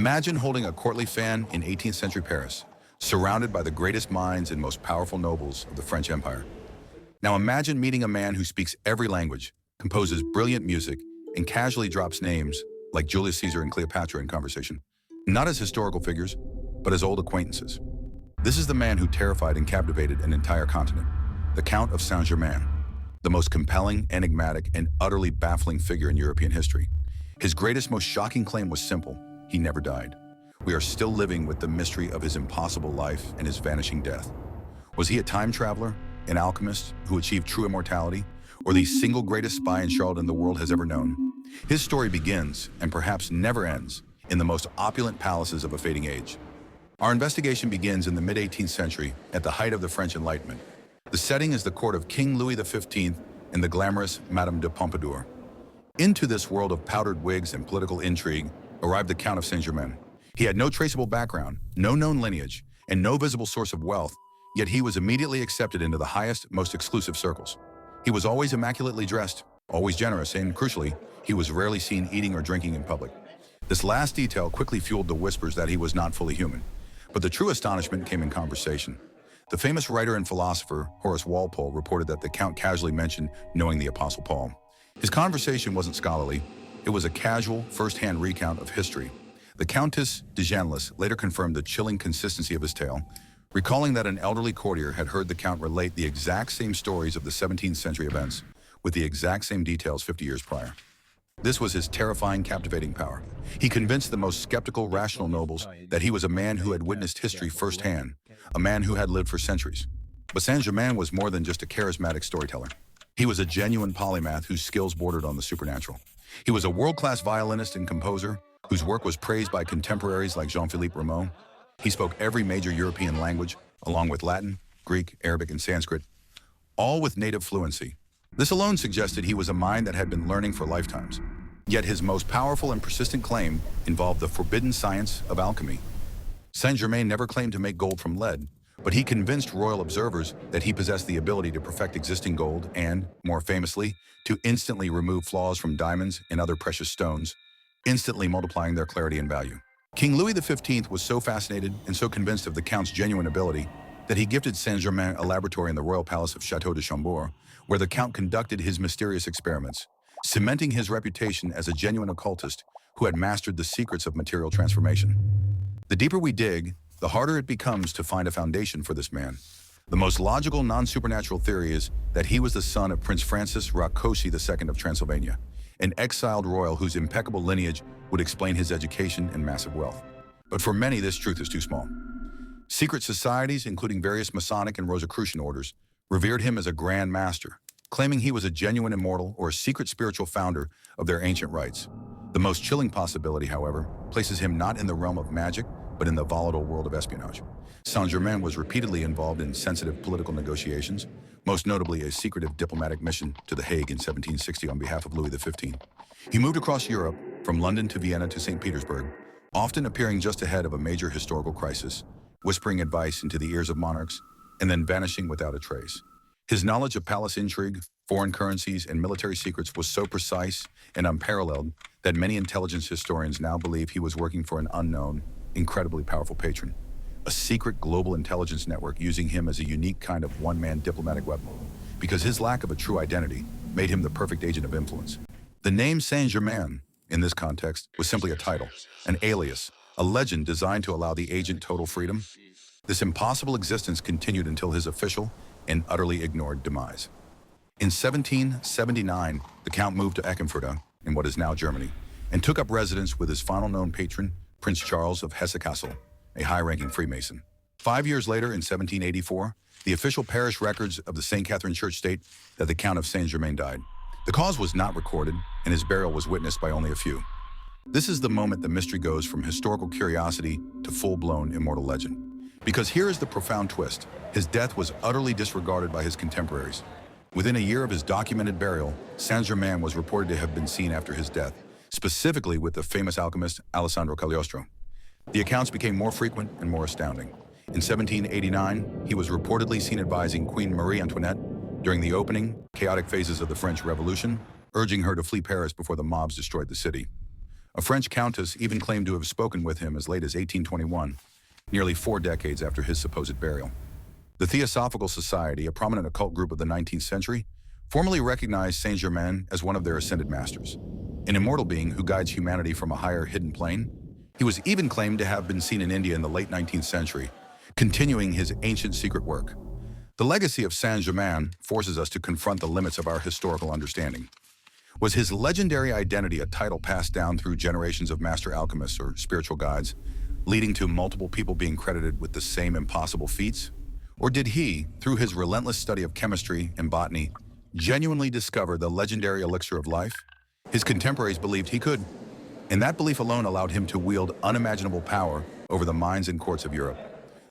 Imagine holding a courtly fan in 18th century Paris, surrounded by the greatest minds and most powerful nobles of the French Empire. Now imagine meeting a man who speaks every language, composes brilliant music, and casually drops names like Julius Caesar and Cleopatra in conversation, not as historical figures, but as old acquaintances. This is the man who terrified and captivated an entire continent, the Count of Saint-Germain, the most compelling, enigmatic, and utterly baffling figure in European history. His greatest, most shocking claim was simple: he never died. We are still living with the mystery of his impossible life and his vanishing death. Was he a time traveler, an alchemist who achieved true immortality, or the single greatest spy and charlatan the world has ever known? His story begins, and perhaps never ends, in the most opulent palaces of a fading age. Our investigation begins in the mid-18th century, at the height of the French Enlightenment. The setting is the court of King Louis XV and the glamorous Madame de Pompadour. Into this world of powdered wigs and political intrigue arrived the Count of Saint-Germain. He had no traceable background, no known lineage, and no visible source of wealth, yet he was immediately accepted into the highest, most exclusive circles. He was always immaculately dressed, always generous, and crucially, he was rarely seen eating or drinking in public. This last detail quickly fueled the whispers that he was not fully human. But the true astonishment came in conversation. The famous writer and philosopher Horace Walpole reported that the Count casually mentioned knowing the Apostle Paul. His conversation wasn't scholarly. It was a casual, first-hand recount of history. The Countess de Genlis later confirmed the chilling consistency of his tale, recalling that an elderly courtier had heard the Count relate the exact same stories of the 17th century events, with the exact same details 50 years prior. This was his terrifying, captivating power. He convinced the most skeptical, rational nobles that he was a man who had witnessed history firsthand, a man who had lived for centuries. But Saint-Germain was more than just a charismatic storyteller. He was a genuine polymath whose skills bordered on the supernatural. He was a world-class violinist and composer whose work was praised by contemporaries like Jean-Philippe Rameau. He spoke every major European language, along with Latin, Greek, Arabic, and Sanskrit, all with native fluency. This alone suggested he was a mind that had been learning for lifetimes. Yet his most powerful and persistent claim involved the forbidden science of alchemy. Saint-Germain never claimed to make gold from lead, but he convinced royal observers that he possessed the ability to perfect existing gold and, more famously, to instantly remove flaws from diamonds and other precious stones, instantly multiplying their clarity and value. King Louis XV was so fascinated and so convinced of the Count's genuine ability that he gifted Saint-Germain a laboratory in the royal palace of Château de Chambord, where the Count conducted his mysterious experiments, cementing his reputation as a genuine occultist who had mastered the secrets of material transformation. The deeper we dig, the harder it becomes to find a foundation for this man. The most logical non-supernatural theory is that he was the son of Prince Francis Rákóczi II of Transylvania, an exiled royal whose impeccable lineage would explain his education and massive wealth. But for many, this truth is too small. Secret societies, including various Masonic and Rosicrucian orders, revered him as a grand master, claiming he was a genuine immortal or a secret spiritual founder of their ancient rites. The most chilling possibility, however, places him not in the realm of magic, but in the volatile world of espionage. Saint-Germain was repeatedly involved in sensitive political negotiations, most notably a secretive diplomatic mission to The Hague in 1760 on behalf of Louis XV. He moved across Europe, from London to Vienna to St. Petersburg, often appearing just ahead of a major historical crisis, whispering advice into the ears of monarchs, and then vanishing without a trace. His knowledge of palace intrigue, foreign currencies, and military secrets was so precise and unparalleled that many intelligence historians now believe he was working for an unknown, incredibly powerful patron, a secret global intelligence network using him as a unique kind of one-man diplomatic weapon, because his lack of a true identity made him the perfect agent of influence. The name Saint-Germain, in this context, was simply a title, an alias, a legend designed to allow the agent total freedom. This impossible existence continued until his official and utterly ignored demise. In 1779, the Count moved to Eckernförde, in what is now Germany, and took up residence with his final known patron, Prince Charles of Hesse-Kassel, a high-ranking Freemason. 5 years later, in 1784, the official parish records of the St. Catherine Church state that the Count of Saint-Germain died. The cause was not recorded, and his burial was witnessed by only a few. This is the moment the mystery goes from historical curiosity to full-blown immortal legend. Because here is the profound twist. His death was utterly disregarded by his contemporaries. Within a year of his documented burial, Saint-Germain was reported to have been seen after his death, specifically with the famous alchemist Alessandro Cagliostro. The accounts became more frequent and more astounding. In 1789, he was reportedly seen advising Queen Marie Antoinette during the opening, chaotic phases of the French Revolution, urging her to flee Paris before the mobs destroyed the city. A French countess even claimed to have spoken with him as late as 1821, nearly 4 decades after his supposed burial. The Theosophical Society, a prominent occult group of the 19th century, formally recognized Saint Germain as one of their ascended masters, an immortal being who guides humanity from a higher hidden plane. He was even claimed to have been seen in India in the late 19th century, continuing his ancient secret work. The legacy of Saint Germain forces us to confront the limits of our historical understanding. Was his legendary identity a title passed down through generations of master alchemists or spiritual guides, leading to multiple people being credited with the same impossible feats? Or did he, through his relentless study of chemistry and botany, genuinely discover the legendary elixir of life? His contemporaries believed he could, and that belief alone allowed him to wield unimaginable power over the minds and courts of Europe.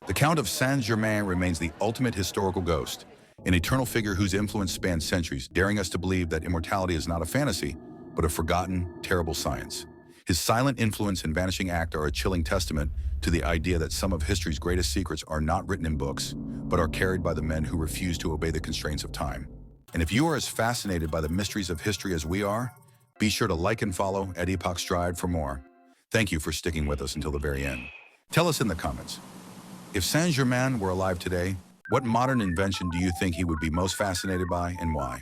The Count of Saint-Germain remains the ultimate historical ghost, an eternal figure whose influence spans centuries, daring us to believe that immortality is not a fantasy, but a forgotten, terrible science. His silent influence and vanishing act are a chilling testament to the idea that some of history's greatest secrets are not written in books, but are carried by the men who refuse to obey the constraints of time. And if you are as fascinated by the mysteries of history as we are, be sure to like and follow at Epoch Stride for more. Thank you for sticking with us until the very end. Tell us in the comments, if Saint Germain were alive today, what modern invention do you think he would be most fascinated by and why?